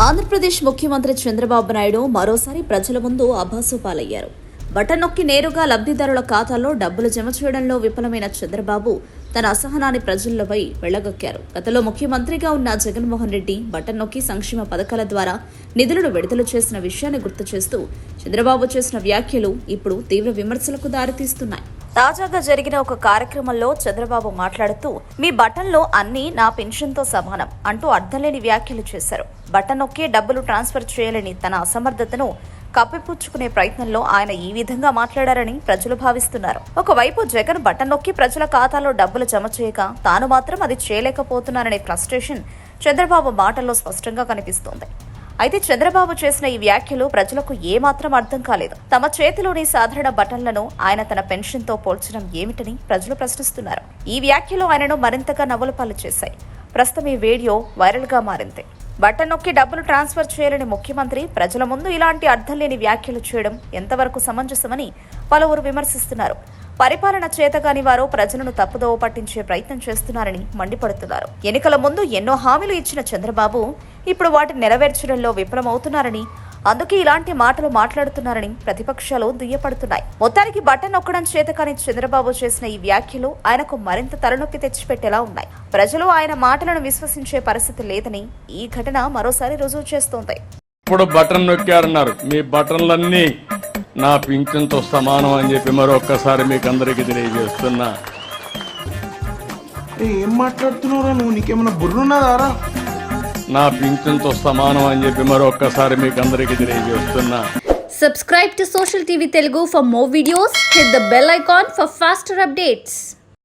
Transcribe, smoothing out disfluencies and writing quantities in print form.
ఆంధ్రప్రదేశ్ ముఖ్యమంత్రి చంద్రబాబు నాయుడు మరోసారి ప్రజల ముందు అభాసుపాలయ్యారు. బటన్ నొక్కి నేరుగా లబ్ధిదారుల ఖాతాల్లో డబ్బులు జమ చేయడంలో విఫలమైన చంద్రబాబు తన అసహనాన్ని ప్రజలపై వెళ్లగక్కారు. గతంలో ముఖ్యమంత్రిగా ఉన్న జగన్మోహన్ రెడ్డి బటన్ నొక్కి సంక్షేమ పథకాల ద్వారా నిధులను విడుదల చేసిన విషయాన్ని గుర్తు చేస్తూ చంద్రబాబు చేసిన వ్యాఖ్యలు ఇప్పుడు తీవ్ర విమర్శలకు దారితీస్తున్నాయి. తాజాగా జరిగిన ఒక కార్యక్రమంలో చంద్రబాబు మాట్లాడుతూ మీ బటన్లో అన్నీ నా పెన్షన్తో సమానం అంటూ అర్థంలేని వ్యాఖ్యలు చేశారు. బటన్ నొక్కి డబ్బులు ట్రాన్స్ఫర్ చేయలేని తన అసమర్థతను కప్పిపుచ్చుకునే ప్రయత్నంలో ఆయన ఈ విధంగా మాట్లాడారని ప్రజలు భావిస్తున్నారు. ఒకవైపు జగన్ బటన్ నొక్కి ప్రజల ఖాతాలో డబ్బులు జమ చేయక తాను మాత్రం అది చేయలేకపోతున్నారనే ఫ్రస్ట్రేషన్ చంద్రబాబు మాటల్లో స్పష్టంగా కనిపిస్తోంది. అయితే చంద్రబాబు చేసిన ఈ వ్యాఖ్యలు ప్రజలకు ఏమాత్రం అర్థం కాలేదు. తమ చేతిలోని సాధారణ బటన్లను ఆయన తన పెన్షన్తో పోల్చడం ఏమిటని ప్రజలు ప్రశ్నిస్తున్నారు. ఈ వ్యాఖ్యలు ఆయనను మరింతగా నవ్వులపాలు చేశాయి. ప్రస్తుతం ఈ వీడియో వైరల్గా మారింది. బటన్ నొక్కి డబ్బులు ట్రాన్స్ఫర్ చేయలేని ముఖ్యమంత్రి ప్రజల ముందు ఇలాంటి అర్థం లేని వ్యాఖ్యలు చేయడం ఎంతవరకు సమంజసమని పలువురు విమర్శిస్తున్నారు. పరిపాలన చేతగాని వారు ప్రజలను తప్పుదోవ పట్టించే ప్రయత్నం చేస్తున్నారని మండిపడుతున్నారు. ఎన్నికల ముందు ఎన్నో హామీలు ఇచ్చిన చంద్రబాబు ఇప్పుడు వాటిని నెరవేర్చడంలో విఫలమవుతున్నారని, అందుకే ఇలాంటి మాటలు మాట్లాడుతున్నారని ప్రతిపక్షాలు దుయ్యపడుతున్నాయి. మొత్తానికి బటన్ నొక్కడం చేతకాని చంద్రబాబు చేసిన ఈ వ్యాఖ్యలు ఆయనకు మరింత తలనొప్పి తెచ్చిపెట్టేలా ఉన్నాయి. ప్రజలు ఆయన మాటలను విశ్వసించే పరిస్థితి లేదని ఈ ఘటన మరోసారి రుజువు చేస్తోంది. ఇప్పుడు బటన్ నొక్కారన్నారు, మీ బటన్లన్నీ నా పింఛన్తో సమానం అని చెప్పి మరొక్కసారి మీకు అందరికీ తెలియజేస్తున్నా. ఏం మాట్లాడుతున్నారా నువ్వు? నీకేమన్నా బుర్రున్నదారా? నా పింఛన్తో సమానం అని చెప్పి మరొక్కసారి మీకు అందరికీ తెలియజేస్తున్నా. Subscribe to Social TV Telugu for more videos. Hit the bell icon for faster updates.